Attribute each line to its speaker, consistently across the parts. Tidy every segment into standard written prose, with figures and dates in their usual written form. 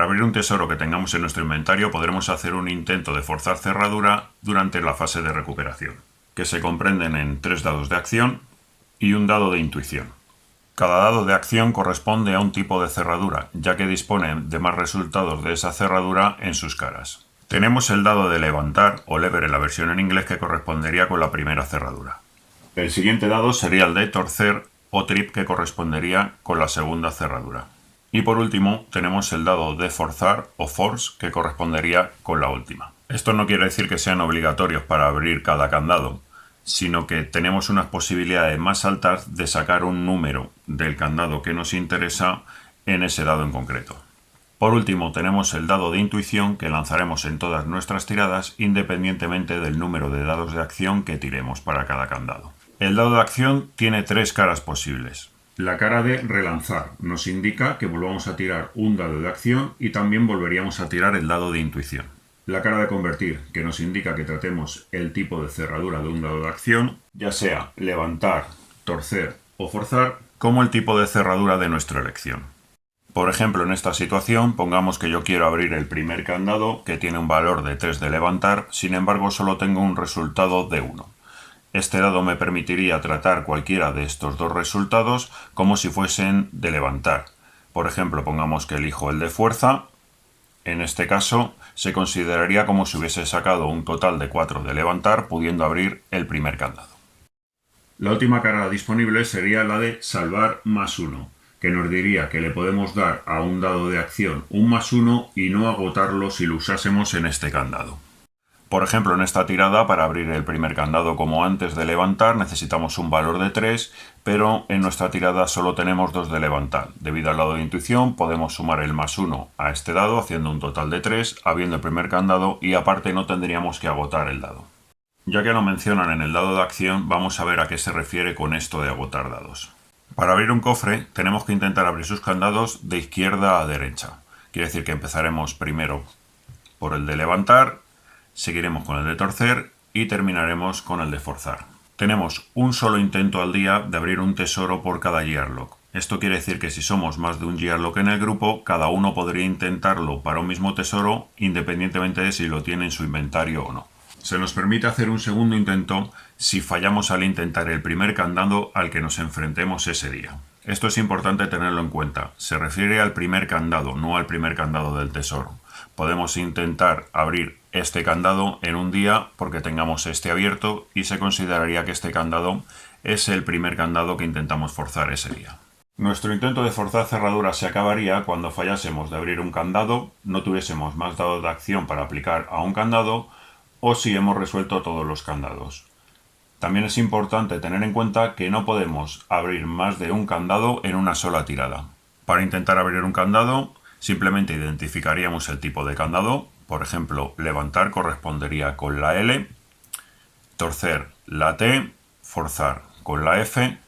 Speaker 1: Para abrir un tesoro que tengamos en nuestro inventario podremos hacer un intento de forzar cerradura durante la fase de recuperación, que se comprenden en 3 dados de acción y un dado de intuición. Cada dado de acción corresponde a un tipo de cerradura, ya que dispone de más resultados de esa cerradura en sus caras. Tenemos el dado de levantar o lever en la versión en inglés, que correspondería con la primera cerradura. El siguiente dado sería el de torcer o trip, que correspondería con la segunda cerradura. Y por último tenemos el dado de forzar o force, que correspondería con la última. Esto no quiere decir que sean obligatorios para abrir cada candado, sino que tenemos unas posibilidades más altas de sacar un número del candado que nos interesa en ese dado en concreto. Por último tenemos el dado de intuición, que lanzaremos en todas nuestras tiradas independientemente del número de dados de acción que tiremos para cada candado. El dado de acción tiene 3 caras posibles. La cara de relanzar nos indica que volvamos a tirar un dado de acción y también volveríamos a tirar el dado de intuición. La cara de convertir, que nos indica que tratemos el tipo de cerradura de un dado de acción, ya sea levantar, torcer o forzar, como el tipo de cerradura de nuestra elección. Por ejemplo, en esta situación, pongamos que yo quiero abrir el primer candado, que tiene un valor de 3 de levantar, sin embargo solo tengo un resultado de 1. Este dado me permitiría tratar cualquiera de estos dos resultados como si fuesen de levantar. Por ejemplo, pongamos que elijo el de fuerza. En este caso, se consideraría como si hubiese sacado un total de 4 de levantar, pudiendo abrir el primer candado. La última cara disponible sería la de salvar +1, que nos diría que le podemos dar a un dado de acción un +1 y no agotarlo si lo usásemos en este candado. Por ejemplo, en esta tirada, para abrir el primer candado como antes de levantar, necesitamos un valor de 3, pero en nuestra tirada solo tenemos 2 de levantar. Debido al dado de intuición, podemos sumar el +1 a este dado, haciendo un total de 3, abriendo el primer candado, y aparte no tendríamos que agotar el dado. Ya que lo mencionan en el dado de acción, vamos a ver a qué se refiere con esto de agotar dados. Para abrir un cofre, tenemos que intentar abrir sus candados de izquierda a derecha. Quiere decir que empezaremos primero por el de levantar, seguiremos con el de torcer y terminaremos con el de forzar. Tenemos un solo intento al día de abrir un tesoro por cada gearlock. Esto quiere decir que si somos más de un gearlock en el grupo, cada uno podría intentarlo para un mismo tesoro, independientemente de si lo tiene en su inventario o no. Se nos permite hacer un segundo intento si fallamos al intentar el primer candado al que nos enfrentemos ese día. Esto es importante tenerlo en cuenta. Se refiere al primer candado, no al primer candado del tesoro. Podemos intentar abrir este candado en un día porque tengamos este abierto y se consideraría que este candado es el primer candado que intentamos forzar ese día. Nuestro intento de forzar cerradura se acabaría cuando fallásemos de abrir un candado, no tuviésemos más dados de acción para aplicar a un candado o si hemos resuelto todos los candados. También es importante tener en cuenta que no podemos abrir más de un candado en una sola tirada. Para intentar abrir un candado, simplemente identificaríamos el tipo de candado. Por ejemplo, levantar correspondería con la L, torcer la T, forzar con la F,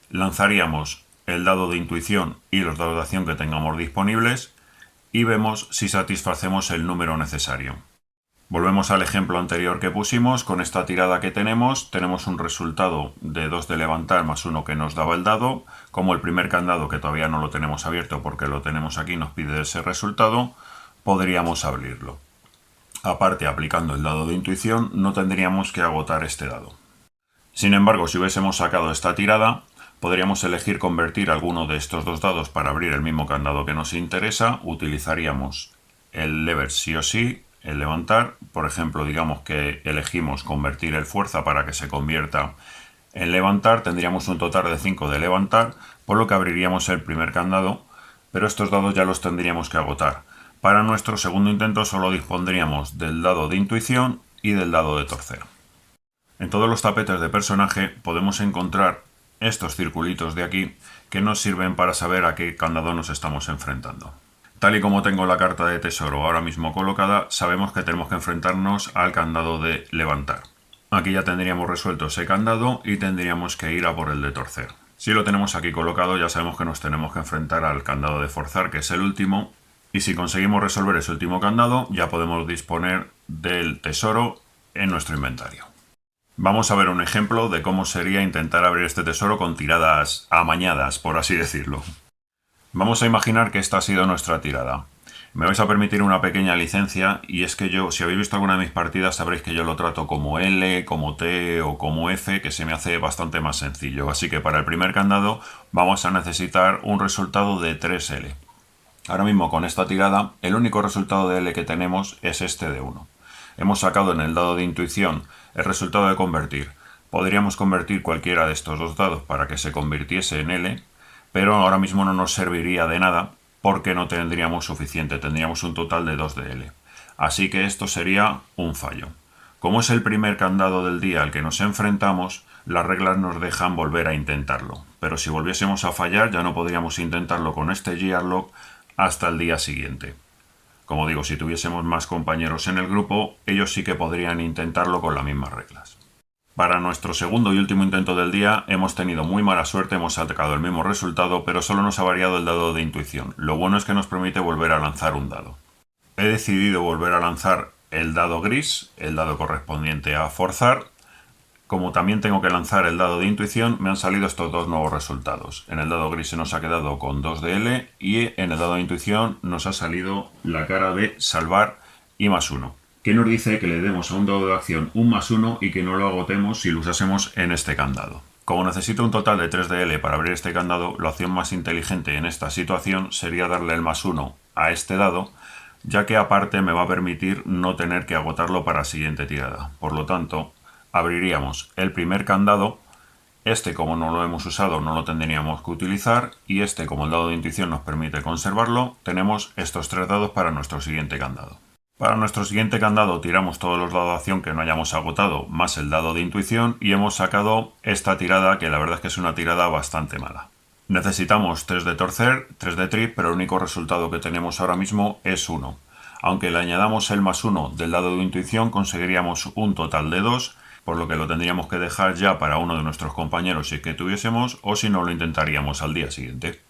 Speaker 1: lanzaríamos el dado de intuición y los dados de acción que tengamos disponibles y vemos si satisfacemos el número necesario. Volvemos al ejemplo anterior que pusimos. Con esta tirada que tenemos un resultado de 2 de levantar +1 que nos daba el dado. Como el primer candado, que todavía no lo tenemos abierto porque lo tenemos aquí, nos pide ese resultado, podríamos abrirlo. Aparte, aplicando el dado de intuición, no tendríamos que agotar este dado. Sin embargo, si hubiésemos sacado esta tirada, podríamos elegir convertir alguno de estos dos dados para abrir el mismo candado que nos interesa. Utilizaríamos el lever sí o sí, el levantar. Por ejemplo, digamos que elegimos convertir el fuerza para que se convierta en levantar. Tendríamos un total de 5 de levantar, por lo que abriríamos el primer candado, pero estos dados ya los tendríamos que agotar. Para nuestro segundo intento solo dispondríamos del dado de intuición y del dado de torcer. En todos los tapetes de personaje podemos encontrar estos circulitos de aquí que nos sirven para saber a qué candado nos estamos enfrentando. Tal y como tengo la carta de tesoro ahora mismo colocada, sabemos que tenemos que enfrentarnos al candado de levantar. Aquí ya tendríamos resuelto ese candado y tendríamos que ir a por el de torcer. Si lo tenemos aquí colocado, ya sabemos que nos tenemos que enfrentar al candado de forzar, que es el último, y si conseguimos resolver ese último candado, ya podemos disponer del tesoro en nuestro inventario. Vamos a ver un ejemplo de cómo sería intentar abrir este tesoro con tiradas amañadas, por así decirlo. Vamos a imaginar que esta ha sido nuestra tirada. Me vais a permitir una pequeña licencia, y es que yo, si habéis visto alguna de mis partidas, sabréis que yo lo trato como L, como T o como F, que se me hace bastante más sencillo. Así que para el primer candado vamos a necesitar un resultado de 3L. Ahora mismo con esta tirada, el único resultado de L que tenemos es este de 1. Hemos sacado en el dado de intuición el resultado de convertir. Podríamos convertir cualquiera de estos dos dados para que se convirtiese en L, pero ahora mismo no nos serviría de nada porque no tendríamos suficiente, tendríamos un total de 2 de L. Así que esto sería un fallo. Como es el primer candado del día al que nos enfrentamos, las reglas nos dejan volver a intentarlo. Pero si volviésemos a fallar ya no podríamos intentarlo con este gearlock hasta el día siguiente. Como digo, si tuviésemos más compañeros en el grupo, ellos sí que podrían intentarlo con las mismas reglas. Para nuestro segundo y último intento del día hemos tenido muy mala suerte, hemos sacado el mismo resultado, pero solo nos ha variado el dado de intuición. Lo bueno es que nos permite volver a lanzar un dado. He decidido volver a lanzar el dado gris, el dado correspondiente a forzar. Como también tengo que lanzar el dado de intuición, me han salido estos dos nuevos resultados. En el dado gris se nos ha quedado con 2 de L y en el dado de intuición nos ha salido la cara de salvar y +1. Que nos dice que le demos a un dado de acción un +1 y que no lo agotemos si lo usásemos en este candado. Como necesito un total de 3 de L para abrir este candado, la opción más inteligente en esta situación sería darle el +1 a este dado, ya que aparte me va a permitir no tener que agotarlo para la siguiente tirada. Por lo tanto, abriríamos el primer candado, este como no lo hemos usado no lo tendríamos que utilizar, y este como el dado de intuición nos permite conservarlo, tenemos estos 3 dados para nuestro siguiente candado. Para nuestro siguiente candado tiramos todos los dados de acción que no hayamos agotado más el dado de intuición y hemos sacado esta tirada, que la verdad es que es una tirada bastante mala. Necesitamos 3 de torcer, 3 de trip, pero el único resultado que tenemos ahora mismo es 1. Aunque le añadamos el +1 del dado de intuición conseguiríamos un total de 2, por lo que lo tendríamos que dejar ya para uno de nuestros compañeros si es que tuviésemos, o si no lo intentaríamos al día siguiente.